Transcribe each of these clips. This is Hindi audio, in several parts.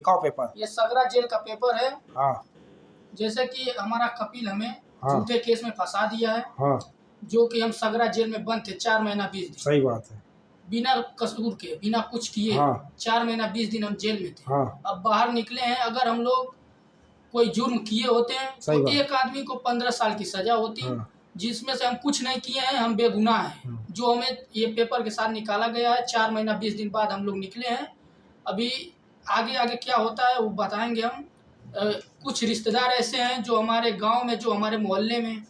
दिखाओ पेपर। ये सगरा जेल का पेपर है। हाँ। जैसे कि हमारा कपिल हमें हाँ। झूठे केस में फंसा दिया है। हाँ। जो कि हम सगरा जेल में बंद थे 4 महीना 20 दिन। सही बात है। बिना कसूर के, बिना कुछ किए। हाँ। 4 महीना 20 दिन हम जेल में थे। हाँ। अब बाहर निकले हैं। अगर हम लोग कोई जुर्म किए होते हैं तो एक आदमी को 15 साल की सजा होती। हाँ। जिसमें से हम कुछ नहीं किए हैं, हम बेगुनाह हैं। जो हमें ये पेपर के साथ निकाला गया है। 4 महीना 20 दिन बाद हम लोग निकले हैं। अभी आगे आगे क्या होता है वो बताएंगे हम। कुछ रिश्तेदार ऐसे हैं जो हमारे गांव में, जो हमारे मोहल्ले में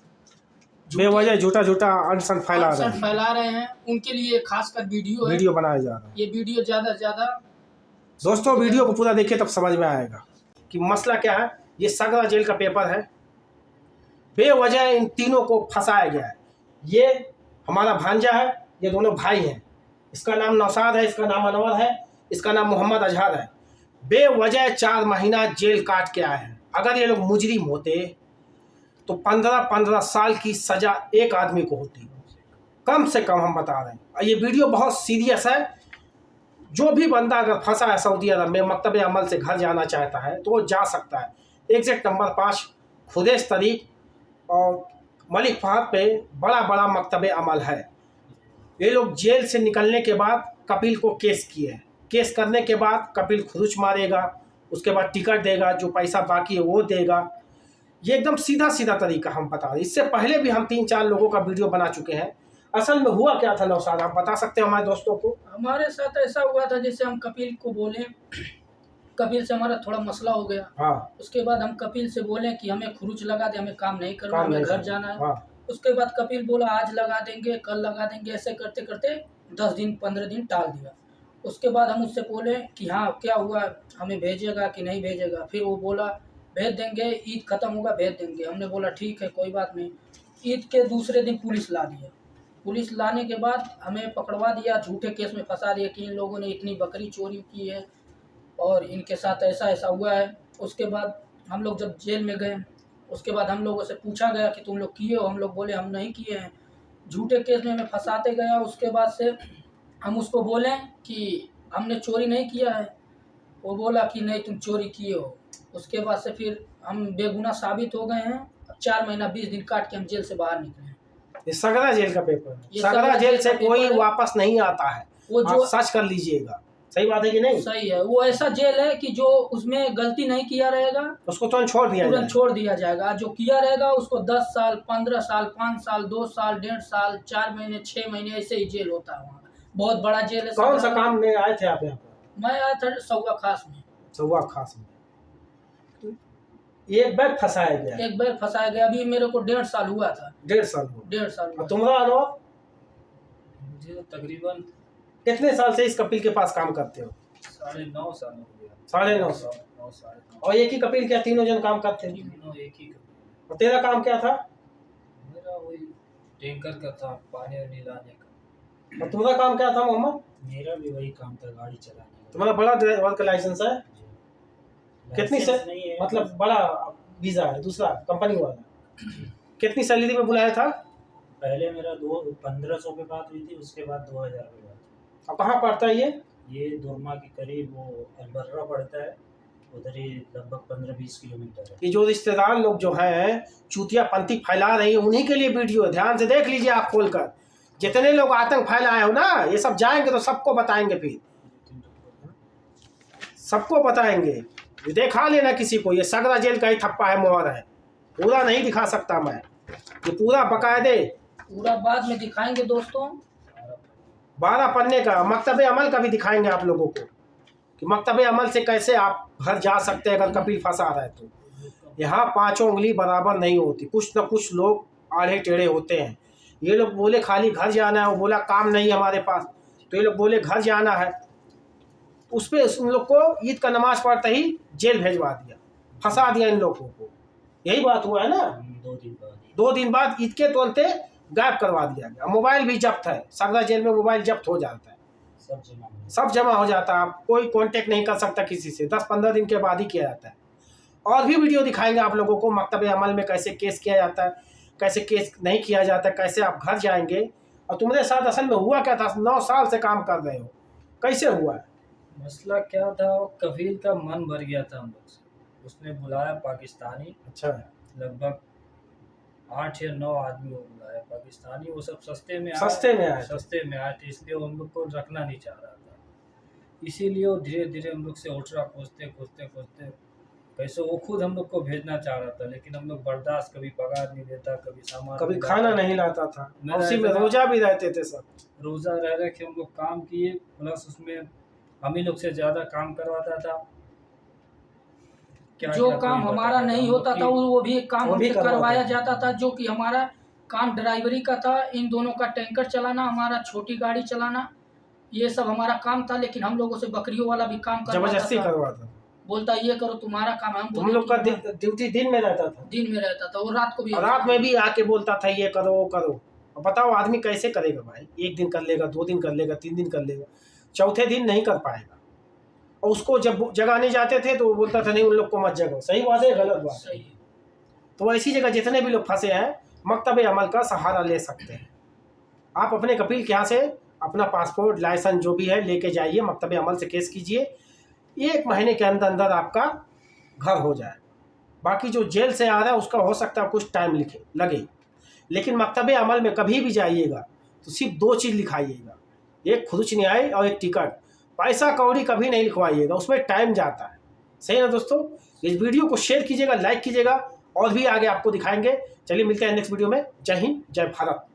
बेवजह झूठा अनशन फैला रहे हैं। उनके लिए खासकर वीडियो बनाया जा रहा है। ये वीडियो ज़्यादा से ज़्यादा दोस्तों वीडियो को पूरा देखिए तब समझ में आएगा कि मसला क्या है। ये सगरा जेल का पेपर है। बेवजह इन तीनों को फंसाया गया है। ये हमारा भांजा है, ये दोनों भाई हैं। इसका नाम नौशाद है, इसका नाम अनवर है, इसका नाम मोहम्मद अजहर है। बेवजह 4 महीना जेल काट के आए हैं। अगर ये लोग मुजरिम होते तो 15-15 साल की सजा एक आदमी को होती, कम से कम हम बता रहे हैं। ये वीडियो बहुत सीरियस है। जो भी बंदा अगर फंसा है सऊदी अरब में, मकतब अमल से घर जाना चाहता है तो वो जा सकता है। एग्जिट नंबर 5 खुदेस तरीक और मलिक फहद पे बड़ा मकतब अमल है। ये लोग जेल से निकलने के बाद कपिल को केस किए हैं। केस करने के बाद कपिल खुरुच मारेगा, उसके बाद टिकट देगा, जो पैसा बाकी है वो देगा। ये एकदम सीधा तरीका हम बता रहे हैं। इससे पहले भी हम 3-4 लोगों का वीडियो बना चुके हैं। असल में हुआ क्या था नौशाद, आप बता सकते हैं हमारे दोस्तों को? हमारे साथ ऐसा हुआ था, जैसे हम कपिल को बोले, कपिल से हमारा थोड़ा मसला हो गया। हाँ। उसके बाद हम कपिल से बोले कि हमें खुरुच लगा दे, हमें काम नहीं करना, हमें घर जाना है। हाँ। उसके बाद कपिल बोला आज लगा देंगे, कल लगा देंगे। ऐसे करते करते 10 दिन 15 दिन टाल दिया। उसके बाद हम उससे बोले कि हाँ क्या हुआ, हमें भेजेगा कि नहीं भेजेगा। फिर वो बोला भेज देंगे, ईद ख़त्म होगा भेज देंगे। हमने बोला ठीक है कोई बात नहीं। ईद के दूसरे दिन पुलिस ला दिया। पुलिस लाने के बाद हमें पकड़वा दिया, झूठे केस में फंसा दिया कि इन लोगों ने इतनी बकरी चोरी की है और इनके साथ ऐसा हुआ है। उसके बाद हम लोग जब जेल में गए, उसके बाद हम लोगों से पूछा गया कि तुम लोग किए हो? हम लोग बोले हम नहीं किए हैं। झूठे केस में हमें फंसाते गया। उसके बाद से हम उसको बोले कि हमने चोरी नहीं किया है। वो बोला कि नहीं तुम चोरी किए हो। उसके बाद से फिर हम बेगुनाह साबित हो गए हैं। 4 महीना 20 दिन काट के हम जेल से बाहर निकले हैं। ये सगरा जेल का पेपर है। सगरा जेल से कोई वापस नहीं आता है। वो जो सच कर लीजिएगा। सही बात है कि नहीं? सही है। वो ऐसा जेल है कि जो उसमें गलती नहीं किया रहेगा उसको तुरंत छोड़ दिया जाएगा। जो किया रहेगा उसको 10 साल 15 साल 5 साल 2 साल 1.5 साल 4 महीने 6 महीने ऐसे ही जेल होता है। वहाँ बहुत बड़ा जेल है। कौन सा काम में आए थे आप यहाँ पर? मैं आया था सौगा खास में। सौगा खास में एक बैग फंसाया गया। अभी मेरे को 1.5 साल हुआ था। 1.5 साल। तुम्हारा अनुभव? मुझे तकरीबन कितने साल से इस कपिल के पास काम करते हो? 9.5 साल हो गया। 9.5 साल। और एक ही कपिल क्या तीनों जन काम करते हैं? तीनों एक ही कपिल। और तेरा काम क्या था? मेरा वही टैंकर का था, पानी लाने का। और तुम्हारा काम क्या था मोहम्मद? मेरा भी वही काम था, गाड़ी चलाने का। तुम्हारा बड़ा ड्राइवर का लाइसेंस है? कितनी से मतलब बड़ा वीजा है दूसरा कंपनी वाला? कितनी सैलरी में बुलाया था? पहले मेरा 1500 पे बात हुई थी, उसके बाद 2000 पे बात। अब कहाँ पड़ता है ये दुरमा के करीब वो अलबर्रा पड़ता है, उधर ही लगभग 15-20 किलोमीटर है। ये जो रिश्तेदार लोग जो हैं चूतिया पंथी फैला रही है उन्हीं के लिए वीडियो है। ध्यान से देख लीजिए आप खोलकर। जितने लोग आतंक फैलाए हो ना, ये सब जाएंगे तो सबको बताएंगे, फिर सबको बताएंगे। दिखा लेना किसी को। ये सगरा जेल का ही थप्पा है, मोहर है। पूरा नहीं दिखा सकता मैं, ये पूरा बकायदे पूरा बाद में दिखाएंगे दोस्तों। 12 पन्ने का मकतब अमल का भी दिखाएंगे आप लोगों को कि मकतब अमल से कैसे आप घर जा सकते हैं अगर कपिल फंसा रहा है तो। यहाँ 5 उंगली बराबर नहीं होती, कुछ न कुछ लोग आड़े टेढ़े होते हैं। ये लोग बोले खाली घर जाना है, वो बोला काम नहीं हमारे पास, तो ये लोग बोले घर जाना है। उस पर उन लोग को ईद का नमाज पढ़ते ही जेल भेजवा दिया, फंसा दिया इन लोगों को। यही बात हुआ है ना। 2 दिन बाद ईद के तुरंते गायब करवा दिया गया। मोबाइल भी जब्त है। सगरा जेल में मोबाइल जब्त हो जाता है, सब जमा हो जाता है। आप कोई कांटेक्ट नहीं कर सकता किसी से। 10-15 दिन के बाद ही किया जाता है। और भी वीडियो दिखाएंगे आप लोगों को मकतब अमल में कैसे केस किया जाता है, कैसे केस नहीं किया जाता है, कैसे आप घर जाएंगे। और तुम्हारे साथ असल में हुआ क्या था? 9 साल से काम कर रहे हो, कैसे हुआ है? मसला क्या था, वो कफील का मन भर गया था हम लोग से। उसने बुलाया पाकिस्तानी, अच्छा, लगभग 8 या 9 आदमी को बुलाया पाकिस्तानी। वो सब सस्ते में आए सस्ते में आए थे, इसलिए वो हम लोग को रखना नहीं चाह रहा था। इसीलिए वो धीरे धीरे हम लोग से उठरा खोजते पैसे वो खुद हम लोग को भेजना चाह रहा था, लेकिन हम लोग बर्दाश्त, कभी पगार नहीं देता, कभी सामान कभी नहीं खाना लाता। नहीं लाता था, मेरा उसी में इतना- रोजा भी रहते थे सब। रोज़ा रह के हम लोग काम किए, प्लस उसमें हम ही लोग से ज़्यादा काम करवाता था। जो काम हमारा नहीं होता था वो भी काम वो भी हमसे करवाते करवाया थे। जाता था। जो कि हमारा काम ड्राइवरी का था, इन दोनों का टैंकर चलाना, हमारा छोटी गाड़ी चलाना, ये सब हमारा काम था। लेकिन हम लोगों से बकरियों वाला भी काम जबरदस्ती करवाता था। करवाता था। बोलता ये करो, तुम्हारा काम है। हम तुम बोले लोग का कि ड्यूटी दिन में रहता था, दिन में रहता था, और रात को भी और रात में भी आके बोलता था ये करो वो करो। अब बताओ आदमी कैसे करेगा भाई? एक दिन कर लेगा, 2 दिन कर लेगा, 3 दिन कर लेगा, चौथे दिन नहीं कर पाएगा। और उसको जब जगाने जाते थे तो वो बोलता था नहीं उन लोग को मत जगाओ। सही बात है, गलत बात है? सही है। तो ऐसी जगह जितने भी लोग फंसे हैं, मकतब अमल का सहारा ले सकते हैं। आप अपने कपील के यहाँ से अपना पासपोर्ट, लाइसेंस जो भी है लेके जाइए, मकतब अमल से केस कीजिए। 1 महीने के अंदर अंदर आपका घर हो जाए। बाकी जो जेल से आ रहा है उसका हो सकता है कुछ टाइम लगे, लेकिन मकतब अमल में कभी भी जाइएगा तो सिर्फ 2 चीज़ लिखाइएगा, एक खुरुच न्याय और एक टिकट। पैसा कौड़ी कभी नहीं लिखवाइएगा, उसमें टाइम जाता है। सही ना दोस्तों? इस वीडियो को शेयर कीजिएगा, लाइक कीजिएगा, और भी आगे आपको दिखाएंगे। चलिए मिलते हैं नेक्स्ट वीडियो में। जय हिंद, जय भारत।